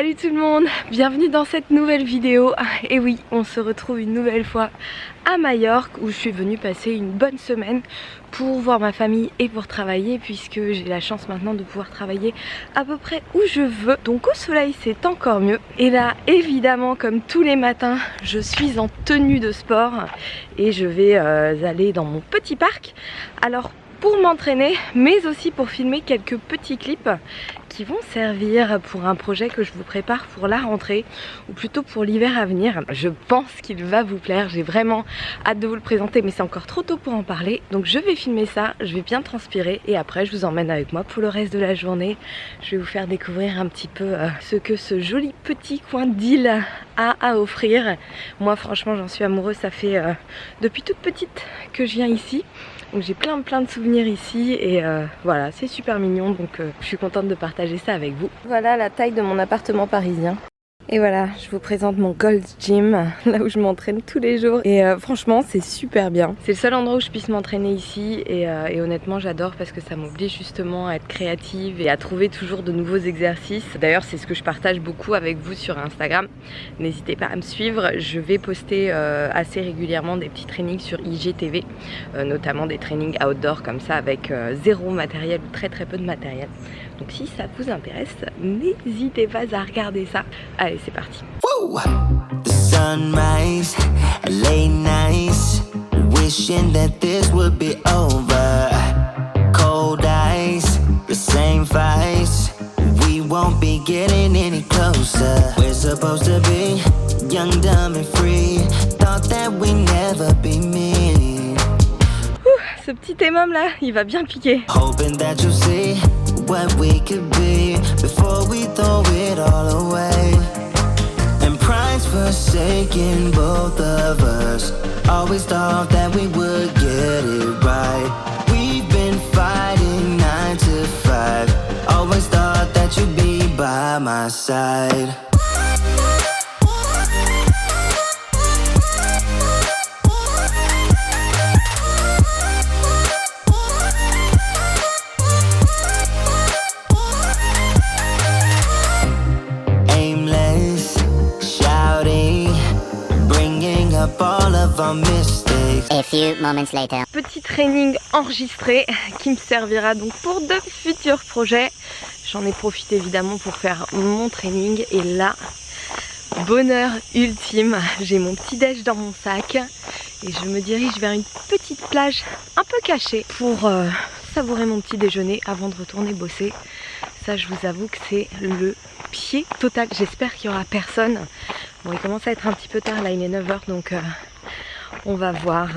Salut tout le monde, bienvenue dans cette nouvelle vidéo. Et oui, on se retrouve une nouvelle fois à Majorque où je suis venue passer une bonne semaine pour voir ma famille et pour travailler, puisque j'ai la chance maintenant de pouvoir travailler à peu près où je veux. Donc au soleil c'est encore mieux. Et là évidemment, comme tous les matins, je suis en tenue de sport et je vais aller dans mon petit parc. Alors pour m'entraîner, mais aussi pour filmer quelques petits clips qui vont servir pour un projet que je vous prépare pour la rentrée, ou plutôt pour l'hiver à venir. Je pense qu'il va vous plaire, j'ai vraiment hâte de vous le présenter, mais c'est encore trop tôt pour en parler. Donc je vais filmer ça, je vais bien transpirer et après je vous emmène avec moi pour le reste de la journée. Je vais vous faire découvrir un petit peu ce que ce joli petit coin d'île a à offrir. Moi franchement j'en suis amoureuse, ça fait depuis toute petite que je viens ici. Donc j'ai plein de souvenirs ici et voilà, c'est super mignon, donc je suis contente de partager ça avec vous. Voilà la taille de mon appartement parisien. Et voilà, je vous présente mon Gold Gym, là où je m'entraîne tous les jours. Et franchement, c'est super bien. C'est le seul endroit où je puisse m'entraîner ici. Et honnêtement, j'adore parce que ça m'oblige justement à être créative et à trouver toujours de nouveaux exercices. D'ailleurs, c'est ce que je partage beaucoup avec vous sur Instagram. N'hésitez pas à me suivre. Je vais poster assez régulièrement des petits trainings sur IGTV, notamment des trainings outdoor comme ça avec zéro matériel ou très peu de matériel. Donc si ça vous intéresse, n'hésitez pas à regarder ça. Allez, c'est parti. The sunrise, late nights, wishing that this would be over. Cold eyes, the same fights, we won't be getting any closer. We're supposed to be young, dumb and free. Thought that we never be mean. Ce petit émum là, il va bien piquer. Hoping that you see what we could be before we throw it all away. And pride's forsaken both of us. Always thought that we would get it right. We've been fighting 9 to 5. Always thought that you'd be by my side. A few moments later. Petit training enregistré qui me servira donc pour de futurs projets. J'en ai profité évidemment pour faire mon training et là, bonheur ultime, j'ai mon petit déj dans mon sac et je me dirige vers une petite plage un peu cachée pour savourer mon petit déjeuner avant de retourner bosser. Ça, je vous avoue que c'est le pied total. J'espère qu'il n'y aura personne. Bon, il commence à être un petit peu tard, là il est 9 h, donc on va voir.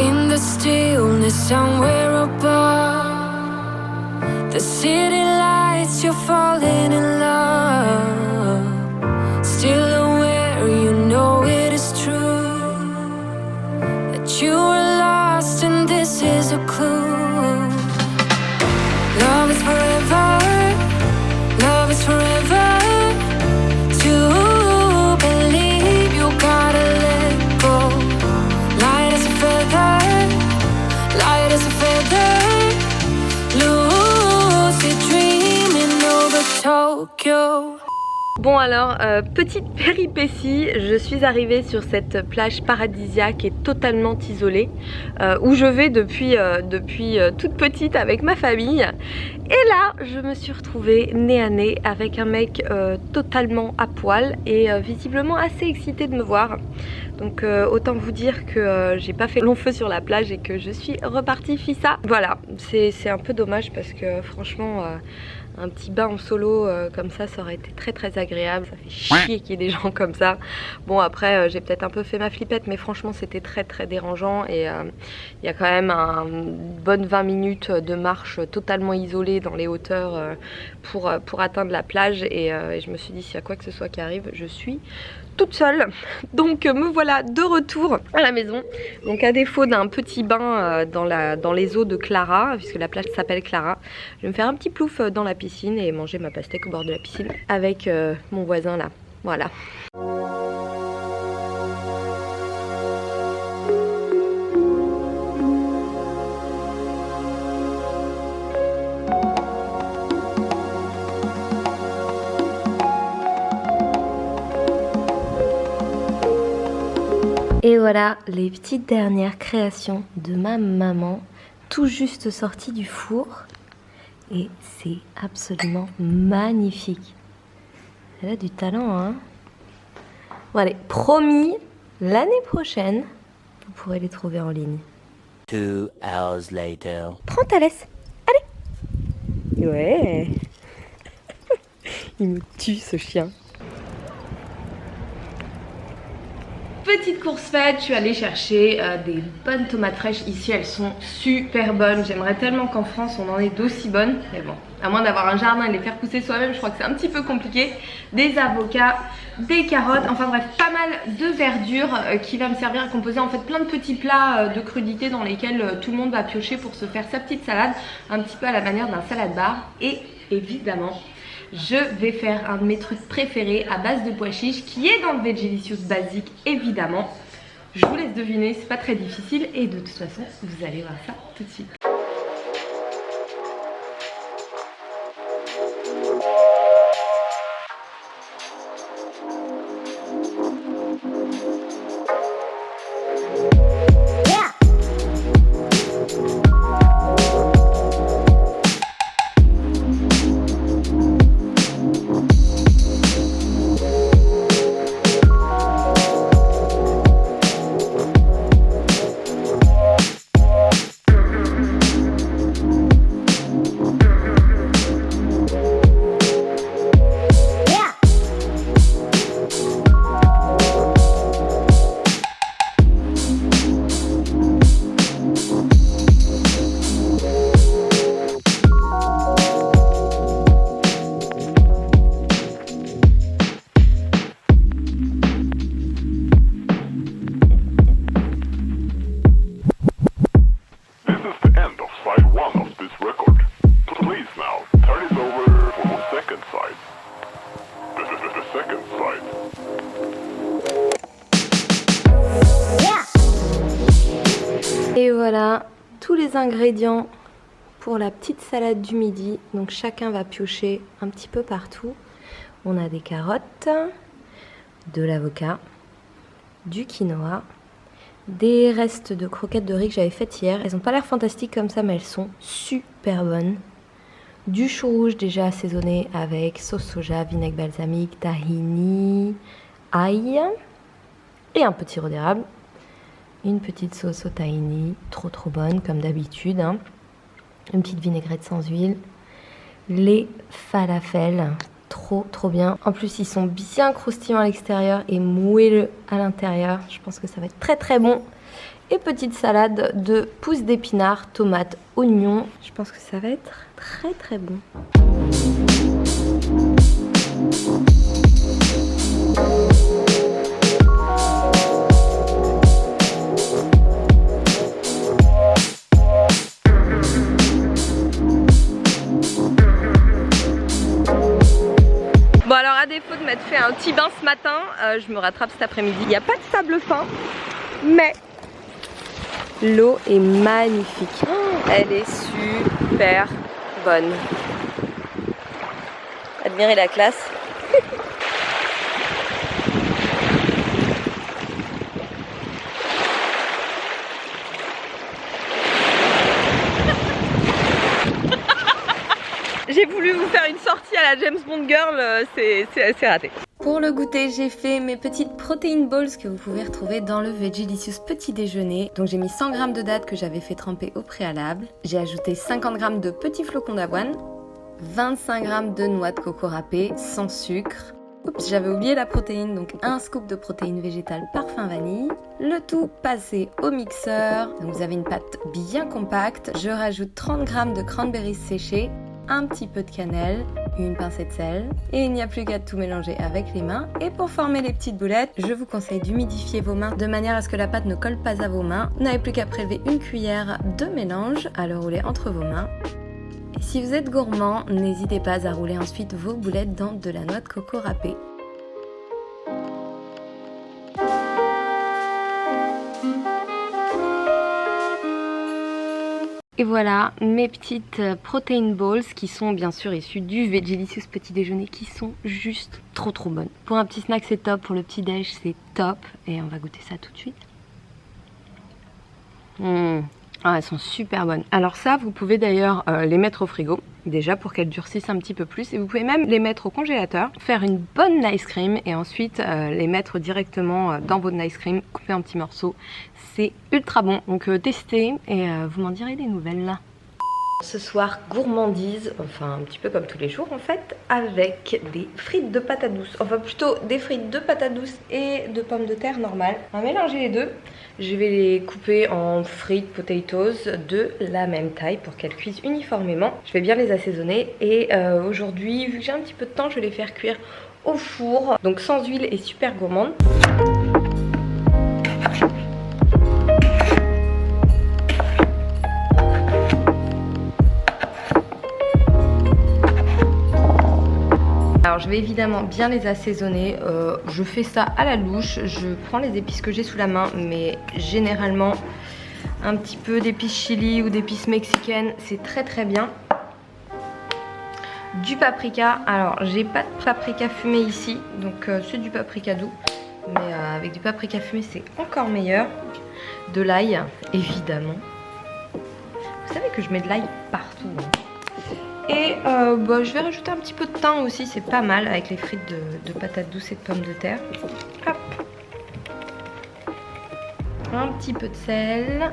In the stillness somewhere above, the city lights, you're falling in love. Still aware, you know it is true that you are lost and this is a clue. Love is forever, love is forever. To believe you gotta let go. Light as a feather, light as a feather. Lucid dreaming over Tokyo. Bon alors, petite péripétie, je suis arrivée sur cette plage paradisiaque et totalement isolée où je vais depuis toute petite avec ma famille. Et là, je me suis retrouvée nez à nez avec un mec totalement à poil et visiblement assez excité de me voir. Donc autant vous dire que j'ai pas fait long feu sur la plage et que je suis repartie fissa. Voilà, c'est un peu dommage parce que franchement... un petit bain en solo comme ça aurait été très agréable. Ça fait chier qu'il y ait des gens comme ça. Bon après j'ai peut-être un peu fait ma flippette, mais franchement c'était très dérangeant. Et il y a quand même une bonne 20 minutes de marche totalement isolée dans les hauteurs pour atteindre la plage. Et je me suis dit, s'il y a quoi que ce soit qui arrive, je suis toute seule. Donc me voilà de retour à la maison. Donc à défaut d'un petit bain dans les eaux de Clara, puisque la plage s'appelle Clara, je vais me faire un petit plouf dans la piscine et manger ma pastèque au bord de la piscine avec mon voisin là. Voilà. Et voilà les petites dernières créations de ma maman, tout juste sorties du four. Et c'est absolument magnifique. Elle a du talent, hein. Bon allez, promis, l'année prochaine, vous pourrez les trouver en ligne. 2 hours later. Prends ta laisse. Allez. Ouais. Il me tue ce chien. Petite course faite, je suis allée chercher des bonnes tomates fraîches. Ici elles sont super bonnes. J'aimerais tellement qu'en France on en ait d'aussi bonnes. Mais bon, à moins d'avoir un jardin et de les faire pousser soi-même, je crois que c'est un petit peu compliqué. Des avocats, des carottes, enfin bref, pas mal de verdure qui va me servir à composer en fait plein de petits plats de crudités dans lesquels tout le monde va piocher pour se faire sa petite salade. Un petit peu à la manière d'un salad bar. Et évidemment, je vais faire un de mes trucs préférés à base de pois chiches qui est dans le Vegelicious basique évidemment. Je vous laisse deviner, c'est pas très difficile et de toute façon vous allez voir ça tout de suite. Et voilà tous les ingrédients pour la petite salade du midi. Donc chacun va piocher un petit peu partout. On a des carottes, de l'avocat, du quinoa, des restes de croquettes de riz que j'avais faites hier. Elles n'ont pas l'air fantastiques comme ça, mais elles sont super bonnes. Du chou rouge déjà assaisonné avec sauce soja, vinaigre balsamique, tahini, ail et un petit sirop d'érable. Une petite sauce au tahini, trop bonne comme d'habitude, hein. Une petite vinaigrette sans huile. Les falafels, trop bien. En plus ils sont bien croustillants à l'extérieur et moelleux à l'intérieur. Je pense que ça va être très bon. Et petite salade de pousses d'épinards, tomates, oignons. Je pense que ça va être très bon. Bon alors à défaut de m'être fait un petit bain ce matin, je me rattrape cet après-midi. Il n'y a pas de sable fin, mais l'eau est magnifique. Elle est super bonne. Admirez la classe. J'ai voulu vous faire une sortie à la James Bond Girl, c'est raté. Pour le goûter, j'ai fait mes petites protein balls que vous pouvez retrouver dans le Vegelicious petit déjeuner. Donc j'ai mis 100 g de dattes que j'avais fait tremper au préalable. J'ai ajouté 50 g de petits flocons d'avoine, 25 g de noix de coco râpées sans sucre. Oups, j'avais oublié la protéine, donc un scoop de protéines végétales parfum vanille. Le tout passé au mixeur. Donc vous avez une pâte bien compacte. Je rajoute 30 g de cranberries séchées, un petit peu de cannelle, une pincée de sel et il n'y a plus qu'à tout mélanger avec les mains. Et pour former les petites boulettes, je vous conseille d'humidifier vos mains de manière à ce que la pâte ne colle pas à vos mains. Vous n'avez plus qu'à prélever une cuillère de mélange, à le rouler entre vos mains. Et si vous êtes gourmand, n'hésitez pas à rouler ensuite vos boulettes dans de la noix de coco râpée. Et voilà mes petites protein balls qui sont bien sûr issues du Vegelicious petit déjeuner, qui sont juste trop bonnes. Pour un petit snack c'est top, pour le petit déj c'est top et on va goûter ça tout de suite. Ah, elles sont super bonnes. Alors ça, vous pouvez d'ailleurs les mettre au frigo, déjà pour qu'elles durcissent un petit peu plus. Et vous pouvez même les mettre au congélateur, faire une bonne ice cream et ensuite les mettre directement dans votre ice cream, couper en petits morceaux. C'est ultra bon, donc testez et vous m'en direz des nouvelles là. Ce soir, gourmandise, enfin un petit peu comme tous les jours en fait, avec des frites de patates douces. Enfin plutôt des frites de patates douces et de pommes de terre normales. On va mélanger les deux. Je vais les couper en frites potatoes de la même taille pour qu'elles cuisent uniformément. Je vais bien les assaisonner et aujourd'hui, vu que j'ai un petit peu de temps, je vais les faire cuire au four. Donc sans huile et super gourmande. Alors je vais évidemment bien les assaisonner, je fais ça à la louche, je prends les épices que j'ai sous la main, mais généralement un petit peu d'épices chili ou d'épices mexicaines, c'est très très bien. Du paprika, alors j'ai pas de paprika fumé ici, donc c'est du paprika doux, mais avec du paprika fumé c'est encore meilleur. De l'ail, évidemment. Vous savez que je mets de l'ail partout, hein. Et je vais rajouter un petit peu de thym aussi, c'est pas mal avec les frites de patates douces et de pommes de terre. Hop. Un petit peu de sel,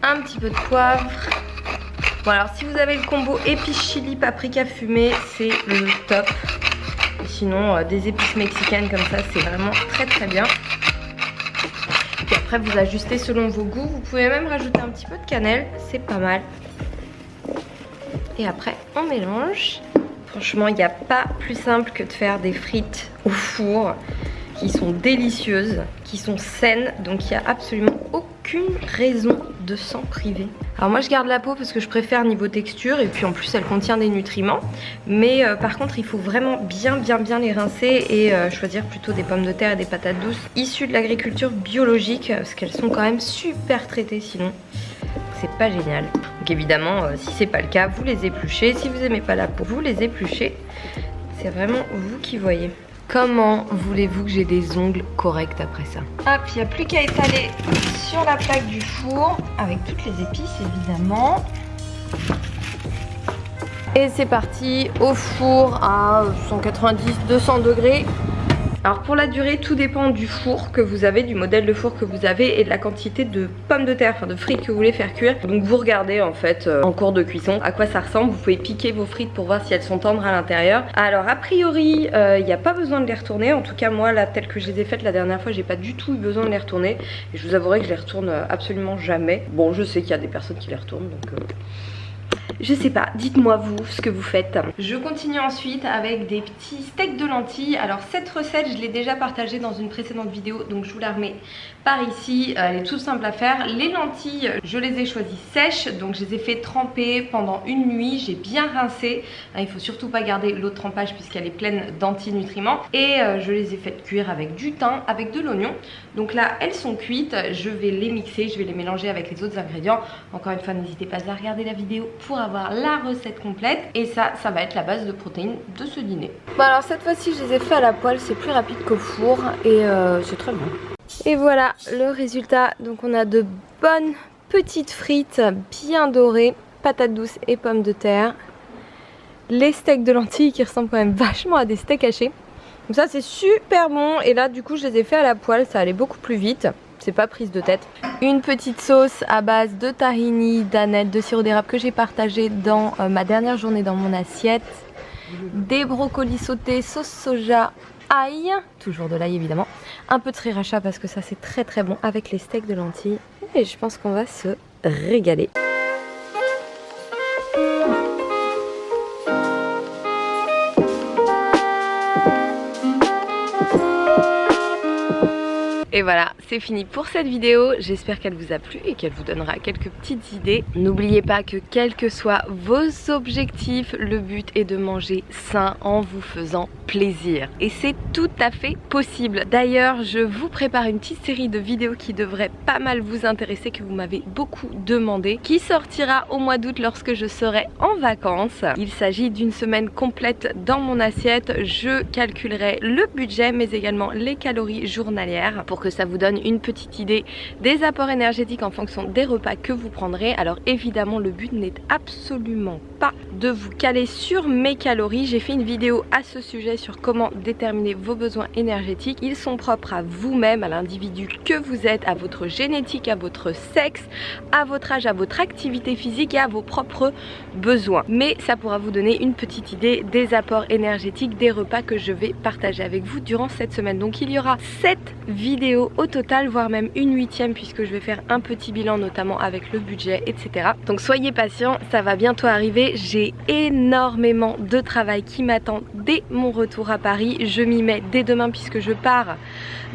un petit peu de poivre. Bon alors si vous avez le combo épices chili paprika fumé, c'est le top. Et sinon des épices mexicaines comme ça, c'est vraiment très très bien. Puis après vous ajustez selon vos goûts, vous pouvez même rajouter un petit peu de cannelle, c'est pas mal. Et après on mélange. Franchement il n'y a pas plus simple que de faire des frites au four qui sont délicieuses, qui sont saines, donc il n'y a absolument aucune raison de s'en priver. Alors moi je garde la peau parce que je préfère niveau texture et puis en plus elle contient des nutriments, mais par contre il faut vraiment bien les rincer et choisir plutôt des pommes de terre et des patates douces issues de l'agriculture biologique parce qu'elles sont quand même super traitées sinon. C'est pas génial. Donc évidemment, si c'est pas le cas, vous les épluchez. Si vous aimez pas la peau, vous les épluchez. C'est vraiment vous qui voyez. Comment voulez-vous que j'ai des ongles corrects après ça? Hop, il n'y a plus qu'à étaler sur la plaque du four avec toutes les épices évidemment. Et c'est parti au four à 190-200 degrés. Alors pour la durée, tout dépend du four que vous avez, du modèle de four que vous avez et de la quantité de pommes de terre, enfin de frites que vous voulez faire cuire. Donc vous regardez en fait en cours de cuisson à quoi ça ressemble. Vous pouvez piquer vos frites pour voir si elles sont tendres à l'intérieur. Alors a priori, il n'y a pas besoin de les retourner. En tout cas moi là, telles que je les ai faites la dernière fois, j'ai pas du tout eu besoin de les retourner. Et je vous avouerai que je les retourne absolument jamais. Bon, je sais qu'il y a des personnes qui les retournent donc... Je sais pas, dites-moi vous ce que vous faites. Je continue ensuite avec des petits steaks de lentilles. Alors cette recette je l'ai déjà partagée dans une précédente vidéo, donc je vous la remets par ici. Elle est toute simple à faire. Les lentilles je les ai choisies sèches, donc je les ai fait tremper pendant une nuit. J'ai bien rincé, il faut surtout pas garder l'eau de trempage puisqu'elle est pleine d'antinutriments. Et je les ai faites cuire avec du thym, avec de l'oignon. Donc là elles sont cuites, je vais les mixer, je vais les mélanger avec les autres ingrédients. Encore une fois n'hésitez pas à regarder la vidéo pour avoir la recette complète et ça va être la base de protéines de ce dîner. Bon alors cette fois-ci je les ai fait à la poêle, c'est plus rapide qu'au four et c'est très bon. Et voilà le résultat, donc on a de bonnes petites frites bien dorées, patates douces et pommes de terre, les steaks de lentilles qui ressemblent quand même vachement à des steaks hachés. Donc ça c'est super bon et là du coup je les ai fait à la poêle, ça allait beaucoup plus vite. C'est pas prise de tête. Une petite sauce à base de tahini, d'aneth, de sirop d'érable que j'ai partagé dans ma dernière journée dans mon assiette. Des brocolis sautés, sauce soja, ail, toujours de l'ail évidemment. Un peu de sriracha parce que ça c'est très très bon avec les steaks de lentilles. Et je pense qu'on va se régaler. Et voilà, c'est fini pour cette vidéo. J'espère qu'elle vous a plu et qu'elle vous donnera quelques petites idées. N'oubliez pas que quels que soient vos objectifs, le but est de manger sain en vous faisant plaisir. Et c'est tout à fait possible. D'ailleurs, je vous prépare une petite série de vidéos qui devrait pas mal vous intéresser, que vous m'avez beaucoup demandé, qui sortira au mois d'août lorsque je serai en vacances. Il s'agit d'une semaine complète dans mon assiette. Je calculerai le budget mais également les calories journalières pour que ça vous donne une petite idée des apports énergétiques en fonction des repas que vous prendrez. Alors évidemment le but n'est absolument pas de vous caler sur mes calories. J'ai fait une vidéo à ce sujet sur comment déterminer vos besoins énergétiques. Ils sont propres à vous-même, à l'individu que vous êtes, à votre génétique, à votre sexe, à votre âge, à votre activité physique et à vos propres besoins. Mais ça pourra vous donner une petite idée des apports énergétiques des repas que je vais partager avec vous durant cette semaine. Donc il y aura 7 vidéos au total, voire même une 8e, puisque je vais faire un petit bilan notamment avec le budget, etc. Donc soyez patients, ça va bientôt arriver. J'ai énormément de travail qui m'attend dès mon retour à Paris. Je m'y mets dès demain puisque je pars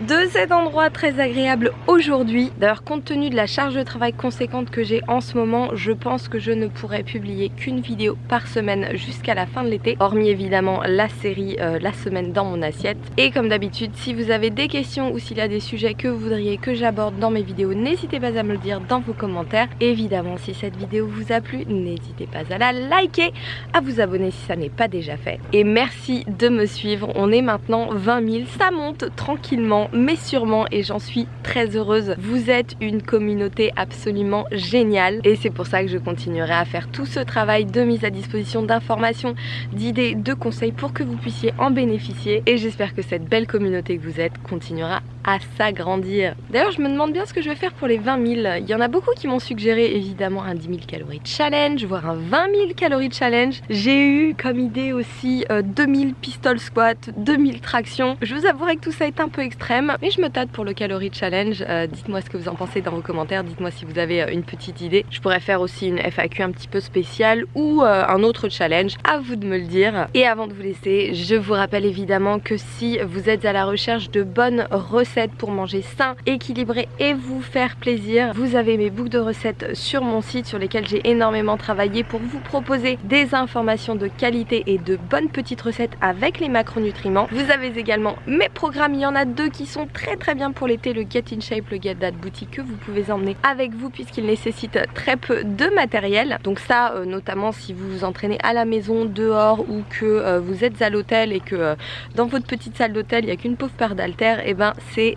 de cet endroit très agréable aujourd'hui. D'ailleurs, compte tenu de la charge de travail conséquente que j'ai en ce moment, je pense que je ne pourrai publier qu'une vidéo par semaine jusqu'à la fin de l'été, hormis évidemment la série La semaine dans mon assiette. Et comme d'habitude, si vous avez des questions ou s'il y a des sujets que vous voudriez que j'aborde dans mes vidéos, n'hésitez pas à me le dire dans vos commentaires. Évidemment, si cette vidéo vous a plu, n'hésitez pas à la liker, à vous abonner si ça n'est pas déjà fait. Et merci de me suivre. On est maintenant 20 000, ça monte tranquillement mais sûrement et j'en suis très heureuse. Vous êtes une communauté absolument géniale et c'est pour ça que je continuerai à faire tout ce travail de mise à disposition d'informations, d'idées, de conseils pour que vous puissiez en bénéficier et j'espère que cette belle communauté que vous êtes continuera à s'agrandir. D'ailleurs, je me demande bien ce que je vais faire pour les 20 000. Il y en a beaucoup qui m'ont suggéré évidemment un 10 000 calories challenge, voire un 20 000 calories challenge. J'ai eu comme idée aussi 2000 pistol squat, 2000 tractions. Je vous avouerai que tout ça est un peu extrême, mais je me tâte pour le calorie challenge. Dites-moi ce que vous en pensez dans vos commentaires, dites-moi si vous avez une petite idée. Je pourrais faire aussi une FAQ un petit peu spéciale ou un autre challenge, à vous de me le dire. Et avant de vous laisser, je vous rappelle évidemment que si vous êtes à la recherche de bonnes recettes pour manger sain, équilibré et vous faire plaisir, vous avez mes books de recettes sur mon site sur lesquels j'ai énormément travaillé pour vous proposer des informations de qualité et de bonnes petites recettes avec les macronutriments. Vous avez également mes programmes, il y en a 2 qui sont très bien pour l'été, le Get in Shape, le Get That Boutique que vous pouvez emmener avec vous puisqu'il nécessite très peu de matériel. Donc ça notamment si vous vous entraînez à la maison, dehors ou que vous êtes à l'hôtel et que dans votre petite salle d'hôtel il n'y a qu'une pauvre paire d'haltères, et ben c'est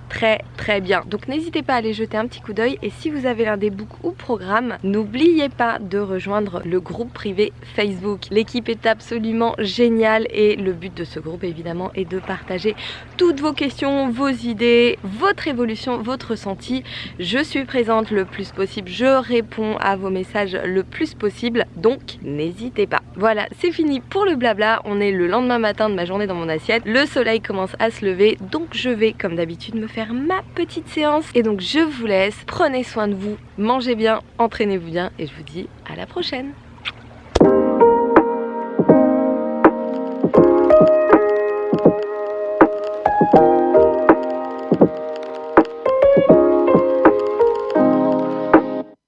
très bien. Donc n'hésitez pas à aller jeter un petit coup d'œil et si vous avez l'un des books ou programmes, n'oubliez pas de rejoindre le groupe privé Facebook. L'équipe est absolument géniale et le but de ce groupe évidemment est de partager toutes vos questions, vos idées, votre évolution, votre ressenti. Je suis présente le plus possible, je réponds à vos messages le plus possible, donc n'hésitez pas. Voilà, c'est fini pour le blabla, on est le lendemain matin de ma journée dans mon assiette, le soleil commence à se lever, donc je vais comme d'habitude me faire ma petite séance et donc je vous laisse, prenez soin de vous, mangez bien, entraînez-vous bien et je vous dis à la prochaine.